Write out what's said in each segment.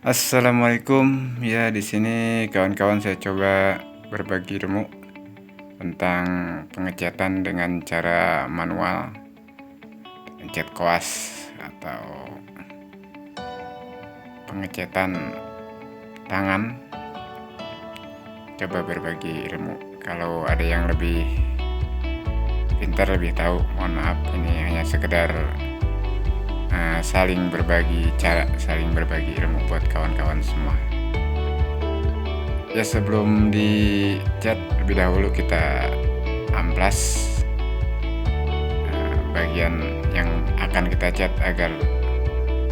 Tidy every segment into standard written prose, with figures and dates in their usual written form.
Assalamualaikum. Ya, di sini kawan-kawan saya coba berbagi ilmu tentang pengecatan dengan cara manual, ngecat koas atau pengecatan tangan. Coba berbagi ilmu. Kalau ada yang lebih pintar, lebih tahu, mohon maaf, ini hanya sekedar saling berbagi ilmu buat kawan-kawan semua. Ya, sebelum dicat lebih dahulu kita amplas bagian yang akan kita cat agar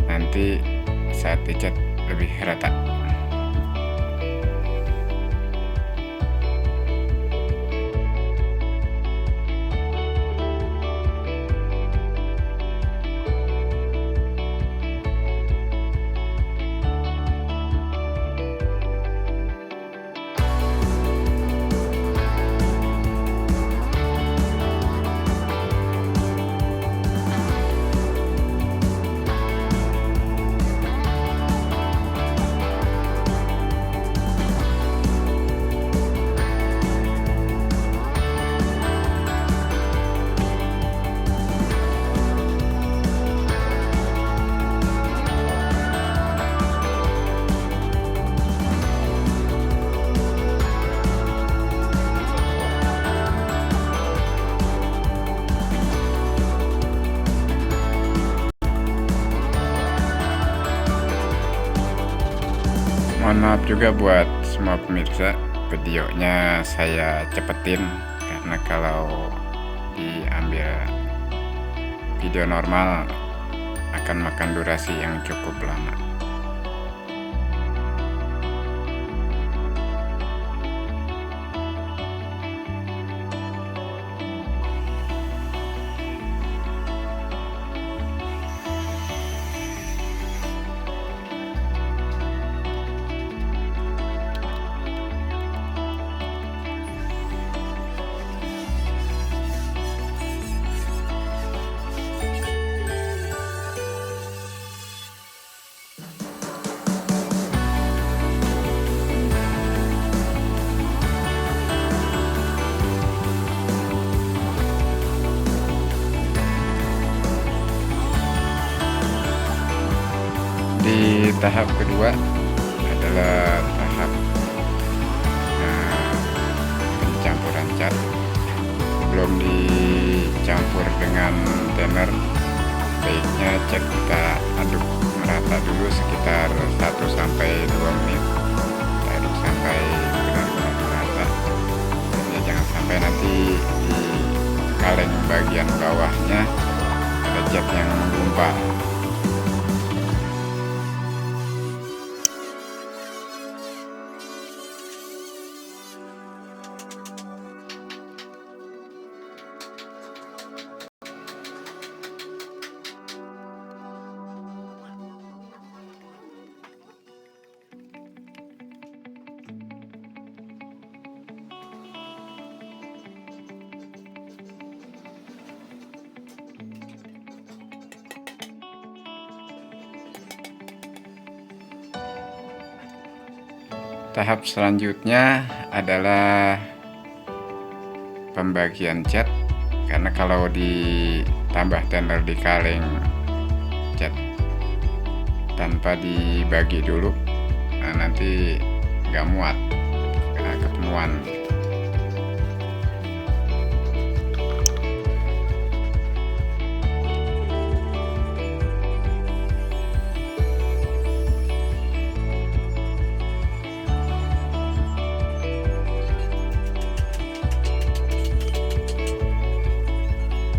nanti saat dicat lebih rata. Mohon maaf juga buat semua pemirsa, videonya saya cepetin karena kalau diambil video normal akan makan durasi yang cukup lama. Di tahap kedua adalah tahap pencampuran cat. Sebelum dicampur dengan thinner, baiknya cat kita aduk merata dulu sekitar 1-2 menit, aduk sampai benar-benar merata. Ya, jangan sampai nanti di kaleng bagian bawahnya ada cat yang menggumpal. Tahap selanjutnya adalah pembagian cat, karena kalau ditambah thinner di kaleng cat tanpa dibagi dulu, nanti nggak muat, ketemuan.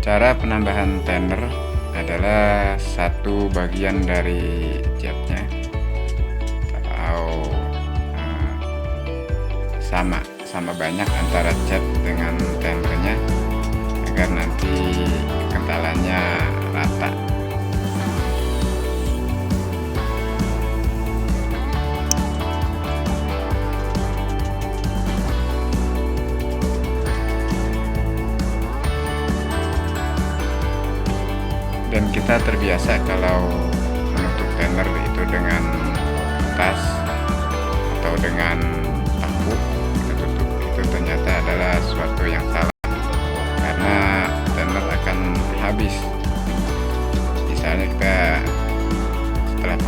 Cara penambahan thinner adalah satu bagian dari catnya atau sama banyak antara cat dengan thinnernya agar nanti kekentalannya rata. Dan kita terbiasa kalau menutup thinner itu dengan kertas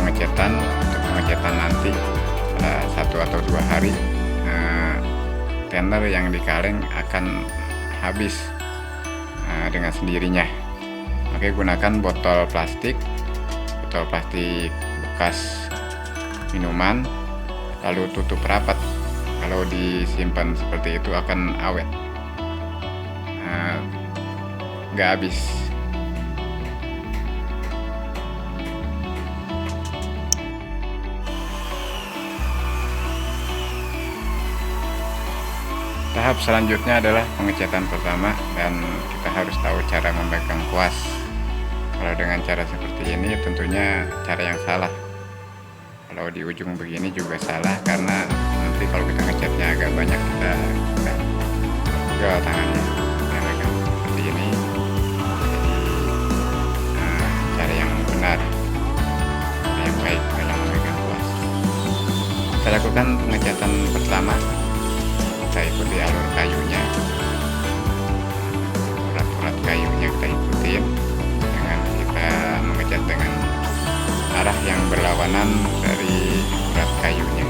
pengecatan. Untuk pengecatan nanti setelah 1 atau 2 hari tender yang di kaleng akan habis dengan sendirinya. Makanya gunakan botol plastik bekas minuman, lalu tutup rapat. Kalau disimpan seperti itu akan awet, nggak habis. Tahap selanjutnya adalah pengecatan pertama, dan kita harus tahu cara memegang kuas. Kalau dengan cara seperti ini tentunya cara yang salah. Kalau di ujung begini juga salah, karena nanti kalau kita ngecatnya agak banyak kita pegal tangannya. Kita pegang seperti ini. Jadi cara yang benar, cara yang baik dalam memegang kuas. Kita lakukan pengecatan pertama. Kita ikuti alur kayunya, urat-urat kayunya kita ikutin dengan kita mengecat dengan arah yang berlawanan dari urat kayunya.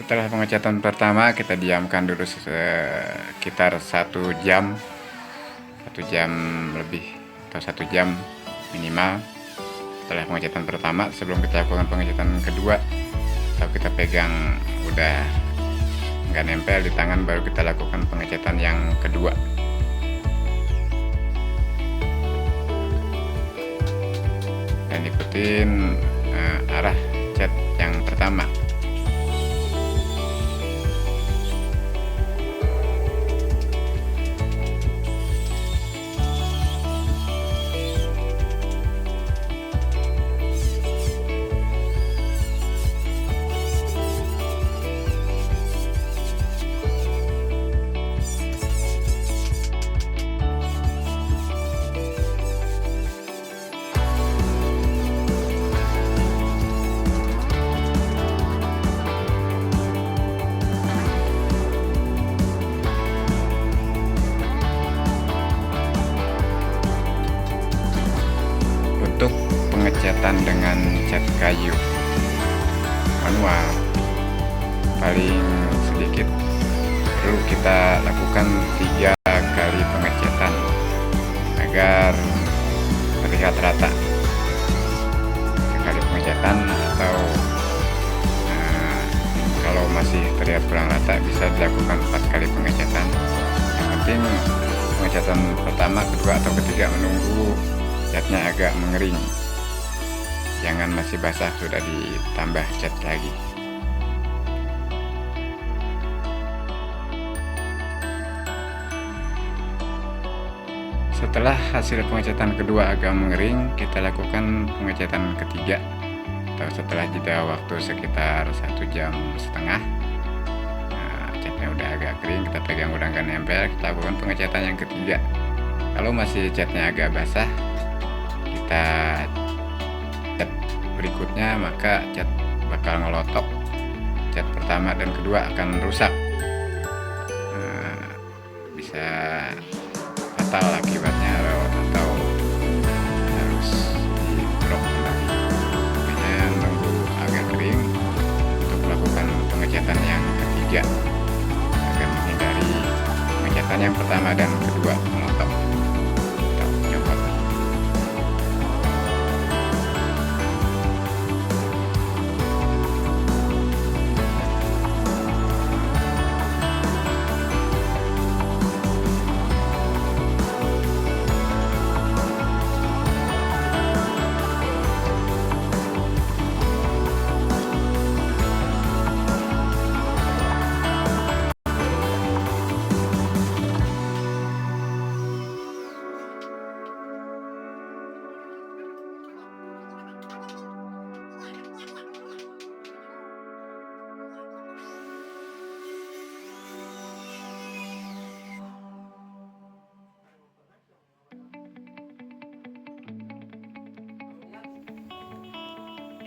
Setelah pengecatan pertama, kita diamkan dulu sekitar 1 jam lebih, atau 1 jam minimal. Setelah pengecatan pertama, sebelum kita lakukan pengecatan kedua, atau kita pegang udah nggak nempel di tangan, baru kita lakukan pengecatan yang kedua. Dan ikutin arah cat yang pertama. Untuk pengecatan dengan cat kayu manual, paling sedikit perlu kita lakukan 3 kali pengecatan agar terlihat rata. 3 kali pengecatan, atau kalau masih terlihat kurang rata bisa dilakukan 4 kali pengecatan. Yang penting pengecatan pertama, kedua, atau ketiga menunggu catnya agak mengering. Jangan masih basah sudah ditambah cat lagi. Setelah hasil pengecatan kedua agak mengering, kita lakukan pengecatan ketiga, atau setelah jeda waktu sekitar 1,5 jam. Catnya udah agak kering, kita pegang udah nggak nempel, kita lakukan pengecatan yang ketiga. Kalau masih catnya agak basah, kita cat berikutnya, maka cat bakal ngelotok. Cat pertama dan kedua akan rusak, bisa fatal akibatnya, atau harus di-drop lagi. Makanya nunggu agak kering untuk melakukan pengecatan yang ketiga, agar menghindari pengecatan yang pertama dan kedua melotok.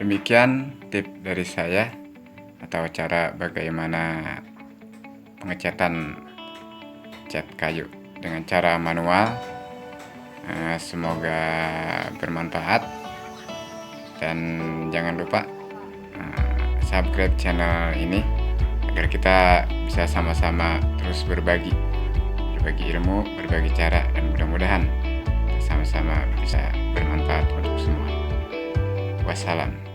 Demikian tips dari saya atau cara bagaimana pengecatan cat kayu dengan cara manual. Semoga bermanfaat, dan jangan lupa subscribe channel ini agar kita bisa sama-sama terus berbagi ilmu, berbagi cara, dan mudah-mudahan sama-sama bisa bermanfaat untuk semua. Wassalam.